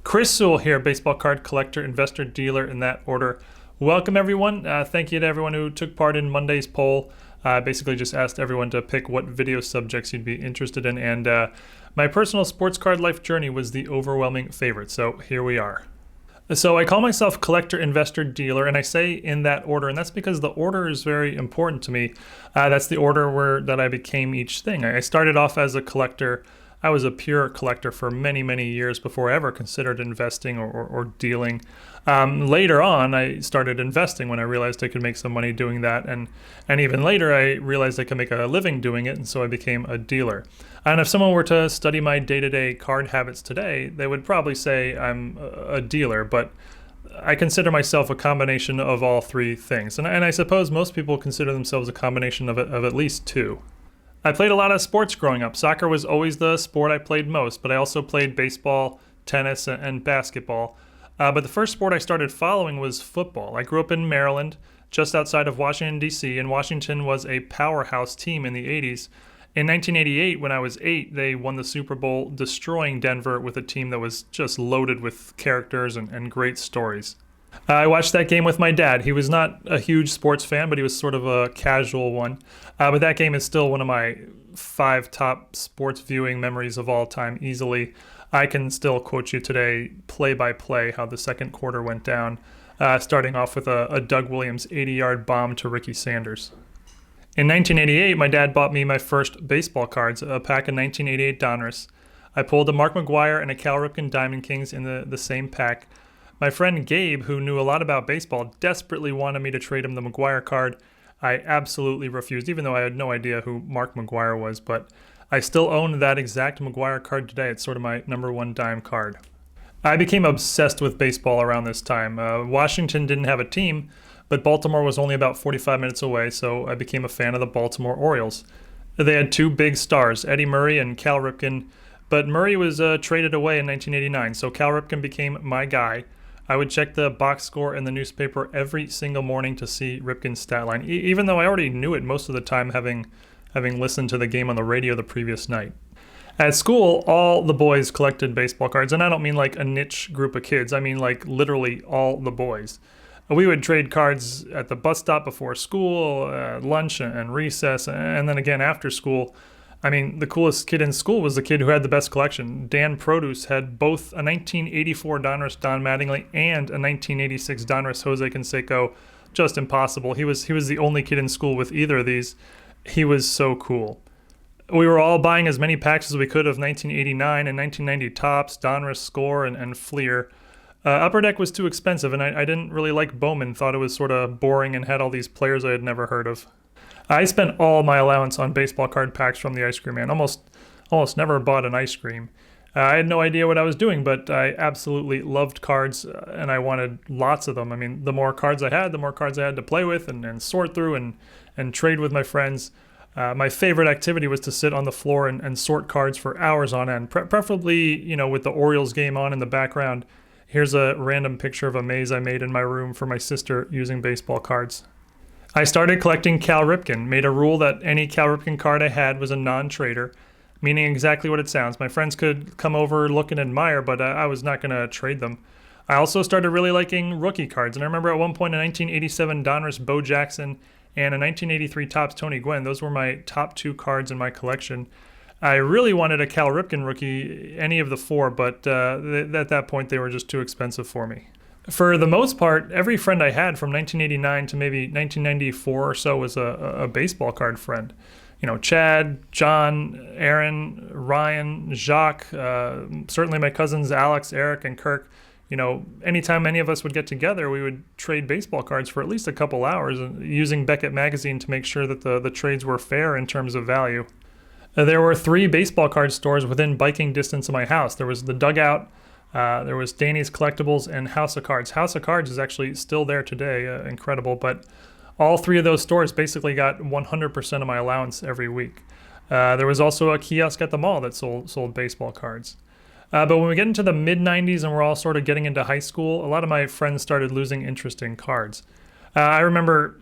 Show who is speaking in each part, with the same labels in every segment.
Speaker 1: Chris Sewell here, baseball card collector, investor, dealer, in that order. Welcome, everyone. Thank you to everyone who took part in Monday's poll. Basically just asked everyone to pick what video subjects you'd be interested in, and my personal sports card life journey was the overwhelming favorite, so here we are. So I call myself collector, investor, dealer, and I say in that order, and that's because the order is very important to me. That's the order that I became each thing. I started off as a collector. I was a pure collector for many, many years before I ever considered investing or dealing. Later on, I started investing when I realized I could make some money doing that. And even later, I realized I could make a living doing it, and so I became a dealer. And if someone were to study my day-to-day card habits today, they would probably say I'm a dealer, but I consider myself a combination of all three things. And I suppose most people consider themselves a combination of at least two. I played a lot of sports growing up. Soccer was always the sport I played most, but I also played baseball, tennis, and basketball. But the first sport I started following was football. I grew up in Maryland, just outside of Washington, D.C., and Washington was a powerhouse team in the 80s. In 1988, when I was 8, they won the Super Bowl, destroying Denver with a team that was just loaded with characters and great stories. I watched that game with my dad. He was not a huge sports fan, but he was sort of a casual one. But that game is still one of my 5 top sports viewing memories of all time, easily. I can still quote you today, play by play, how the second quarter went down, starting off with a Doug Williams 80-yard bomb to Ricky Sanders. In 1988, my dad bought me my first baseball cards, a pack of 1988 Donruss. I pulled a Mark McGwire and a Cal Ripken Diamond Kings in the same pack. My friend Gabe, who knew a lot about baseball, desperately wanted me to trade him the McGwire card. I absolutely refused, even though I had no idea who Mark McGwire was, but I still own that exact McGwire card today. It's sort of my number one dime card. I became obsessed with baseball around this time. Washington didn't have a team, but Baltimore was only about 45 minutes away, so I became a fan of the Baltimore Orioles. They had 2 big stars, Eddie Murray and Cal Ripken, but Murray was traded away in 1989, so Cal Ripken became my guy. I would check the box score in the newspaper every single morning to see Ripken's stat line, even though I already knew it most of the time, having listened to the game on the radio the previous night. At school, all the boys collected baseball cards, and I don't mean like a niche group of kids. I mean like literally all the boys. We would trade cards at the bus stop before school, lunch and recess, and then again after school. I mean, the coolest kid in school was the kid who had the best collection. Dan Produce had both a 1984 Donruss Don Mattingly and a 1986 Donruss Jose Canseco. Just impossible. He was the only kid in school with either of these. He was so cool. We were all buying as many packs as we could of 1989 and 1990 Topps, Donruss Score, and Fleer. Upper Deck was too expensive, and I didn't really like Bowman. Thought it was sort of boring and had all these players I had never heard of. I spent all my allowance on baseball card packs from the ice cream man. Almost never bought an ice cream. I had no idea what I was doing, but I absolutely loved cards, and I wanted lots of them. I mean, the more cards I had, the more cards I had to play with and sort through and trade with my friends. My favorite activity was to sit on the floor and sort cards for hours on end, preferably, with the Orioles game on in the background. Here's a random picture of a maze I made in my room for my sister using baseball cards. I started collecting Cal Ripken, made a rule that any Cal Ripken card I had was a non-trader, meaning exactly what it sounds. My friends could come over, look and admire, but I was not going to trade them. I also started really liking rookie cards, and I remember at one point a 1987 Donruss Bo Jackson and a 1983 Topps Tony Gwynn. Those were my top 2 cards in my collection. I really wanted a Cal Ripken rookie, any of the 4, but at that point they were just too expensive for me. For the most part, every friend I had from 1989 to maybe 1994 or so was a baseball card friend. Chad, John, Aaron, Ryan, Jacques, certainly my cousins Alex, Eric, and Kirk. Anytime any of us would get together, we would trade baseball cards for at least a couple hours, using Beckett Magazine to make sure that the trades were fair in terms of value. There were 3 baseball card stores within biking distance of my house. There was the Dugout, there was Danny's Collectibles, and House of Cards. House of Cards is actually still there today, incredible, but all 3 of those stores basically got 100% of my allowance every week. There was also a kiosk at the mall that sold baseball cards. But when we get into the mid-90s and we're all sort of getting into high school, a lot of my friends started losing interest in cards. I remember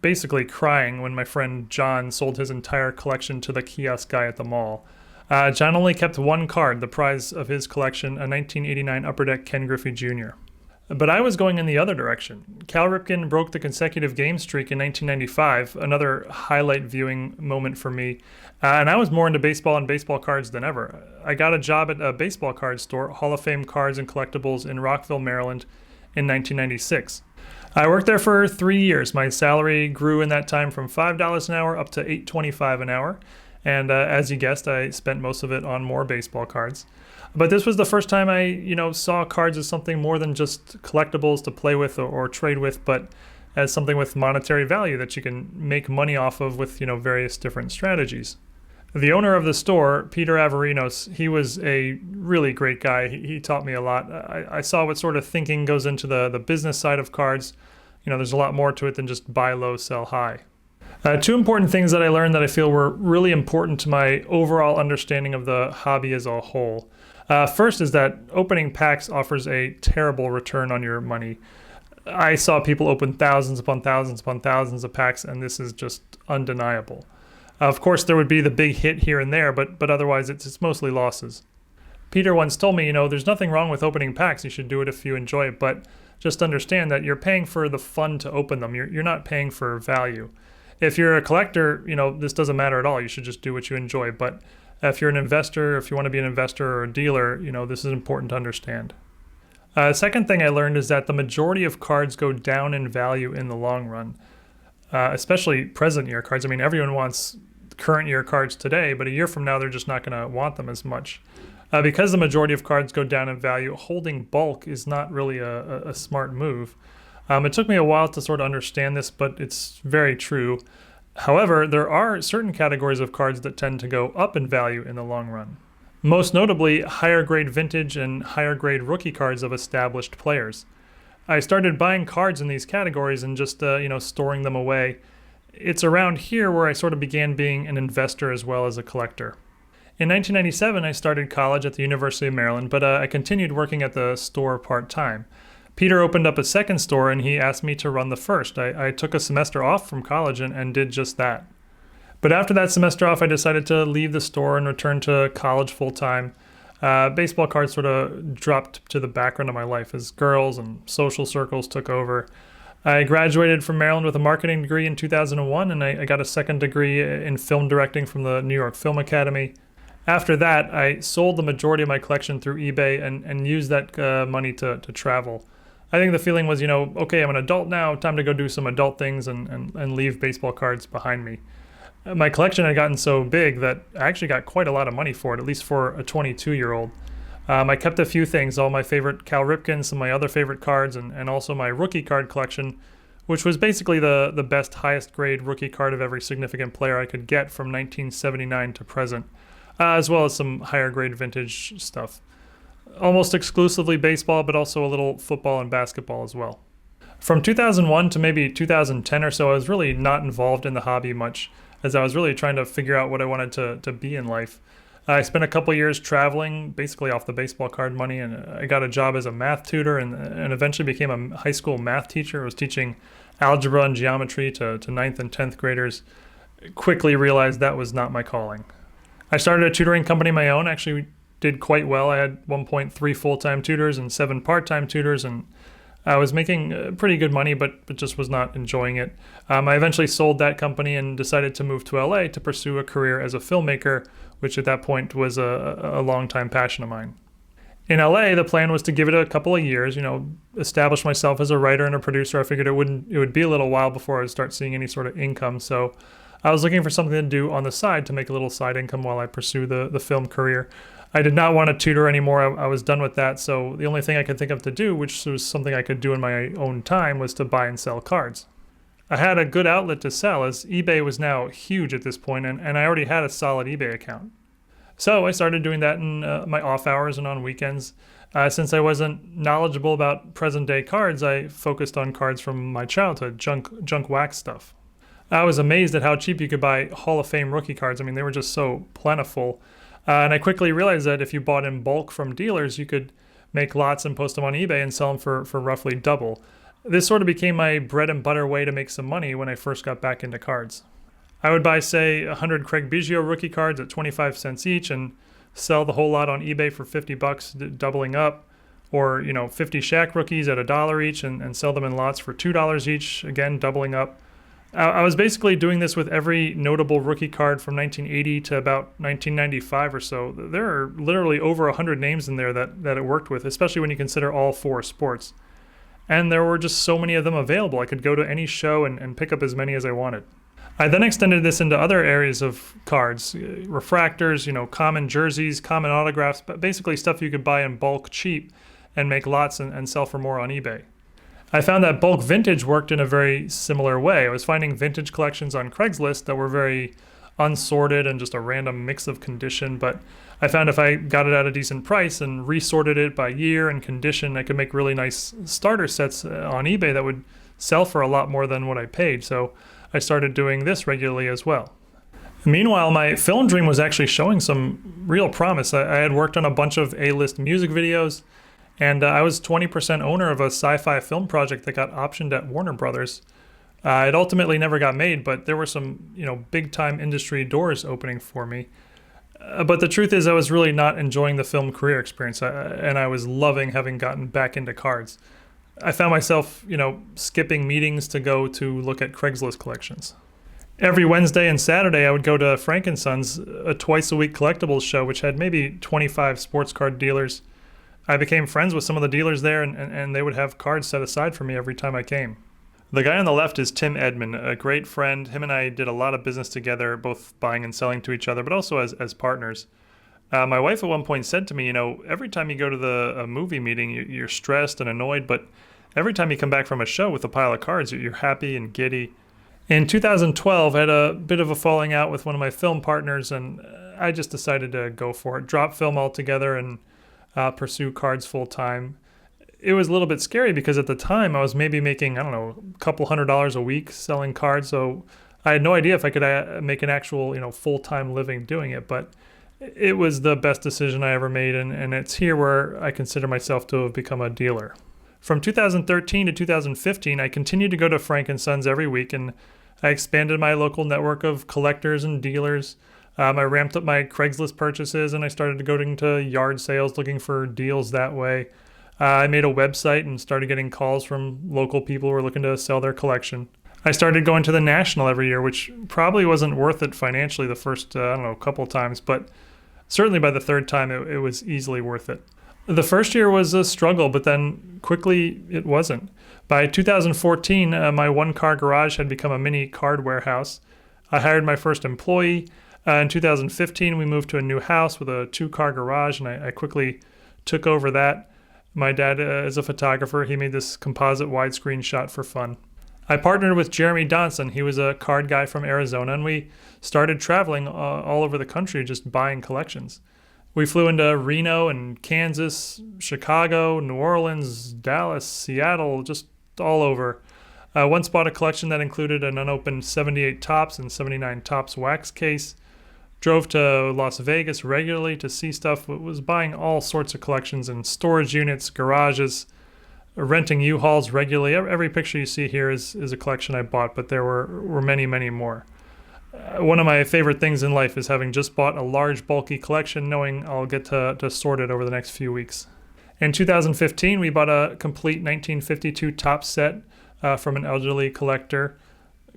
Speaker 1: basically crying when my friend John sold his entire collection to the kiosk guy at the mall. John only kept one card, the prize of his collection, a 1989 Upper Deck Ken Griffey Jr. But I was going in the other direction. Cal Ripken broke the consecutive game streak in 1995, another highlight viewing moment for me. And I was more into baseball and baseball cards than ever. I got a job at a baseball card store, Hall of Fame Cards and Collectibles in Rockville, Maryland, in 1996. I worked there for 3 years. My salary grew in that time from $5 an hour up to $8.25 an hour. And as you guessed, I spent most of it on more baseball cards. But this was the first time I, saw cards as something more than just collectibles to play with or trade with, but as something with monetary value that you can make money off of with, various different strategies. The owner of the store, Peter Averinos, he was a really great guy. He taught me a lot. I saw what sort of thinking goes into the business side of cards. There's a lot more to it than just buy low, sell high. Two important things that I learned that I feel were really important to my overall understanding of the hobby as a whole. First is that opening packs offers a terrible return on your money. I saw people open thousands upon thousands upon thousands of packs, and this is just undeniable. Of course, there would be the big hit here and there, but otherwise it's mostly losses. Peter once told me, there's nothing wrong with opening packs. You should do it if you enjoy it, but just understand that you're paying for the fun to open them. You're not paying for value. If you're a collector, this doesn't matter at all. You should just do what you enjoy. But if you're an investor, if you want to be an investor or a dealer, this is important to understand. Second thing I learned is that the majority of cards go down in value in the long run, especially present year cards. Everyone wants current year cards today, but a year from now, they're just not going to want them as much. Because the majority of cards go down in value, holding bulk is not really a smart move. It took me a while to sort of understand this, but it's very true. However, there are certain categories of cards that tend to go up in value in the long run. Most notably, higher grade vintage and higher grade rookie cards of established players. I started buying cards in these categories and just, storing them away. It's around here where I sort of began being an investor as well as a collector. In 1997, I started college at the University of Maryland, but I continued working at the store part-time. Peter opened up a second store and he asked me to run the first. I took a semester off from college and did just that. But after that semester off, I decided to leave the store and return to college full-time. Baseball cards sort of dropped to the background of my life as girls and social circles took over. I graduated from Maryland with a marketing degree in 2001, and I got a second degree in film directing from the New York Film Academy. After that, I sold the majority of my collection through eBay and used that money to travel. I think the feeling was, okay, I'm an adult now, time to go do some adult things and leave baseball cards behind me. My collection had gotten so big that I actually got quite a lot of money for it, at least for a 22-year-old. I kept a few things, all my favorite Cal Ripken, some of my other favorite cards, and also my rookie card collection, which was basically the best, highest grade rookie card of every significant player I could get from 1979 to present, as well as some higher grade vintage stuff. Almost exclusively baseball, but also a little football and basketball as well. From 2001 to maybe 2010 or so, I was really not involved in the hobby much, as I was really trying to figure out what I wanted to be in life. I spent a couple years traveling, basically off the baseball card money, and I got a job as a math tutor and eventually became a high school math teacher. I was teaching algebra and geometry to 9th and 10th graders. Quickly realized that was not my calling. I started a tutoring company of my own, actually did quite well. I had 1.3 full-time tutors and 7 part-time tutors, and I was making pretty good money, but just was not enjoying it. I eventually sold that company and decided to move to LA to pursue a career as a filmmaker, which at that point was a long-time passion of mine. In LA, the plan was to give it a couple of years, establish myself as a writer and a producer. I figured it would be a little while before I would start seeing any sort of income, so I was looking for something to do on the side to make a little side income while I pursue the film career. I did not want to tutor anymore. I was done with that. So the only thing I could think of to do, which was something I could do in my own time, was to buy and sell cards. I had a good outlet to sell, as eBay was now huge at this point, and I already had a solid eBay account. So I started doing that in my off hours and on weekends. Since I wasn't knowledgeable about present-day cards, I focused on cards from my childhood, junk wax stuff. I was amazed at how cheap you could buy Hall of Fame rookie cards. They were just so plentiful. And I quickly realized that if you bought in bulk from dealers, you could make lots and post them on eBay and sell them for roughly double. This sort of became my bread and butter way to make some money when I first got back into cards. I would buy, say, 100 Craig Biggio rookie cards at 25 cents each and sell the whole lot on eBay for $50, doubling up. Or, 50 Shaq rookies at $1 each and sell them in lots for $2 each, again, doubling up. I was basically doing this with every notable rookie card from 1980 to about 1995 or so. There are literally over 100 names in there that it worked with, especially when you consider all four sports. And there were just so many of them available. I could go to any show and pick up as many as I wanted. I then extended this into other areas of cards, refractors, common jerseys, common autographs, but basically stuff you could buy in bulk cheap and make lots and sell for more on eBay. I found that bulk vintage worked in a very similar way. I was finding vintage collections on Craigslist that were very unsorted and just a random mix of condition, but I found if I got it at a decent price and resorted it by year and condition, I could make really nice starter sets on eBay that would sell for a lot more than what I paid. So I started doing this regularly as well. Meanwhile, my film dream was actually showing some real promise. I had worked on a bunch of A-list music videos, and I was 20% owner of a sci-fi film project that got optioned at Warner Brothers. It ultimately never got made, but there were some, big-time industry doors opening for me. But the truth is I was really not enjoying the film career experience, and I was loving having gotten back into cards. I found myself, skipping meetings to go to look at Craigslist collections. Every Wednesday and Saturday, I would go to Frank & Son's, a twice-a-week collectibles show, which had maybe 25 sports card dealers. I became friends with some of the dealers there, and they would have cards set aside for me every time I came. The guy on the left is Tim Edmond, a great friend. Him and I did a lot of business together, both buying and selling to each other, but also as partners. My wife at one point said to me, every time you go to a movie meeting, you're stressed and annoyed, but every time you come back from a show with a pile of cards, you're happy and giddy. In 2012, I had a bit of a falling out with one of my film partners, and I just decided to go for it, drop film altogether and pursue cards full time. It was a little bit scary because at the time I was maybe making, a couple $100s a week selling cards. So I had no idea if I could make an actual, full-time living doing it. But it was the best decision I ever made. And it's here where I consider myself to have become a dealer. From 2013 to 2015, I continued to go to Frank & Sons every week, and I expanded my local network of collectors and dealers. I ramped up my Craigslist purchases, and I started going to yard sales looking for deals that way. I made a website and started getting calls from local people who were looking to sell their collection. I started going to the National every year, which probably wasn't worth it financially the first, couple times, but certainly by the third time it was easily worth it. The first year was a struggle, but then quickly it wasn't. By 2014, my one-car garage had become a mini card warehouse. I hired my first employee. In 2015, we moved to a new house with a two-car garage, and I quickly took over that. My dad is a photographer. He made this composite widescreen shot for fun. I partnered with Jeremy Donson. He was a card guy from Arizona, and we started traveling all over the country just buying collections. We flew into Reno and Kansas, Chicago, New Orleans, Dallas, Seattle, just all over. Once bought a collection that included an unopened 78 Topps and 79 Topps wax case. Drove to Las Vegas regularly to see stuff. Was buying all sorts of collections in storage units, garages, renting U-Hauls regularly. Every picture you see here is a collection I bought, but there were many, many more. One of my favorite things in life is having just bought a large, bulky collection, knowing I'll get to sort it over the next few weeks. In 2015, we bought a complete 1952 Topps set from an elderly collector,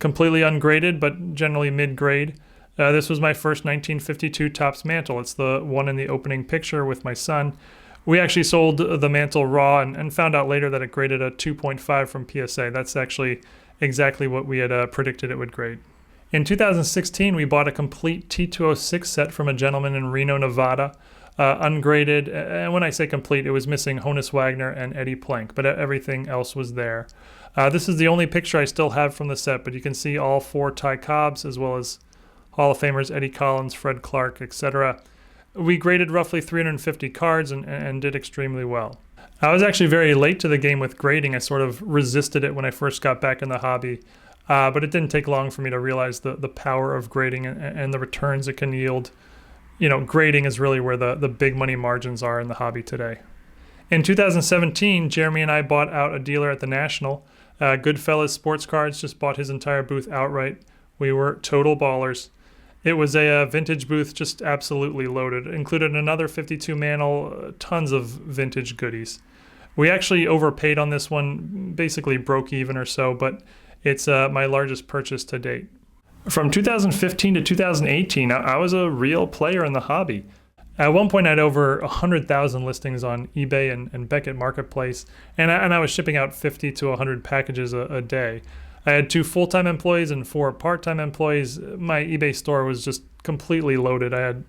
Speaker 1: completely ungraded, but generally mid-grade. This was my first 1952 Topps mantle. It's the one in the opening picture with my son. We actually sold the mantle raw and found out later that it graded a 2.5 from PSA. That's actually exactly what we had predicted it would grade. In 2016, we bought a complete T206 set from a gentleman in Reno, Nevada, ungraded. And when I say complete, it was missing Honus Wagner and Eddie Plank, but everything else was there. This is the only picture I still have from the set, but you can see all four Ty Cobbs as well as Hall of Famers Eddie Collins, Fred Clark, etc. We graded roughly 350 cards and did extremely well. I was actually very late to the game with grading. I sort of resisted it when I first got back in the hobby, but it didn't take long for me to realize the power of grading and the returns it can yield. Grading is really where the big money margins are in the hobby today. In 2017, Jeremy and I bought out a dealer at the National. Goodfellas Sportscards just bought his entire booth outright. We were total ballers. It was a vintage booth, just absolutely loaded. Included another 52 mantle, tons of vintage goodies. We actually overpaid on this one, basically broke even or so, but it's my largest purchase to date. From 2015 to 2018, I was a real player in the hobby. At one point, I had over 100,000 listings on eBay and Beckett Marketplace, and I was shipping out 50 to 100 packages a day. I had 2 full-time employees and 4 part-time employees. My eBay store was just completely loaded. I had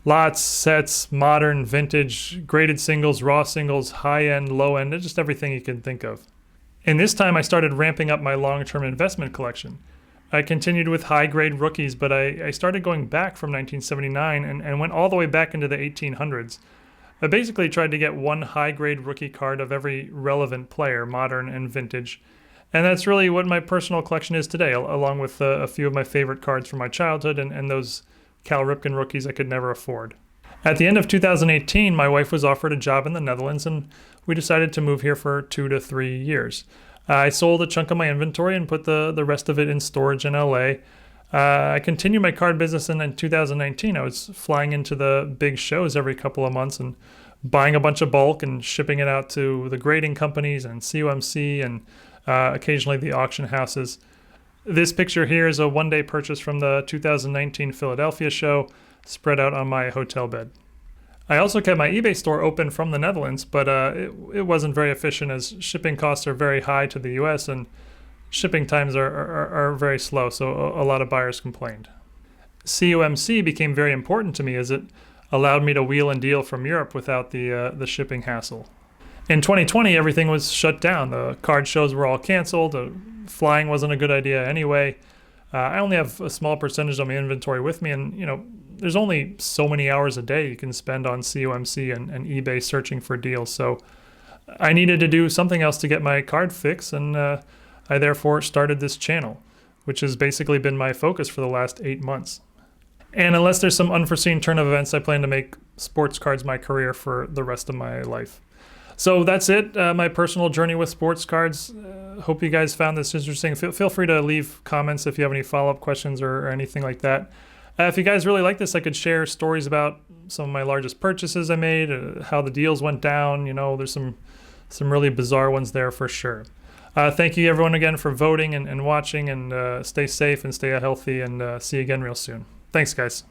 Speaker 1: lots, sets, modern, vintage, graded singles, raw singles, high-end, low-end, just everything you can think of. In this time, I started ramping up my long-term investment collection. I continued with high-grade rookies, but I started going back from 1979 and went all the way back into the 1800s. I basically tried to get one high-grade rookie card of every relevant player, modern and vintage. And that's really what my personal collection is today, along with a few of my favorite cards from my childhood and those Cal Ripken rookies I could never afford. At the end of 2018, my wife was offered a job in the Netherlands, and we decided to move here for 2 to 3 years. I sold a chunk of my inventory and put the rest of it in storage in LA. I continued my card business, and in 2019, I was flying into the big shows every couple of months and buying a bunch of bulk and shipping it out to the grading companies and COMC and occasionally the auction houses. This picture here is a one-day purchase from the 2019 Philadelphia show, spread out on my hotel bed. I also kept my eBay store open from the Netherlands, but it wasn't very efficient as shipping costs are very high to the US and shipping times are very slow, so a lot of buyers complained. COMC became very important to me as it allowed me to wheel and deal from Europe without the shipping hassle. In 2020, everything was shut down. The card shows were all canceled. Flying wasn't a good idea anyway. I only have a small percentage of my inventory with me, and there's only so many hours a day you can spend on COMC and eBay searching for deals. So I needed to do something else to get my card fix, and I therefore started this channel, which has basically been my focus for the last 8 months. And unless there's some unforeseen turn of events, I plan to make sports cards my career for the rest of my life. So that's it, my personal journey with sports cards. Hope you guys found this interesting. Feel free to leave comments if you have any follow-up questions or anything like that. If you guys really like this, I could share stories about some of my largest purchases I made, how the deals went down. There's some really bizarre ones there for sure. Thank you everyone again for voting and watching, and stay safe and stay healthy, and see you again real soon. Thanks, guys.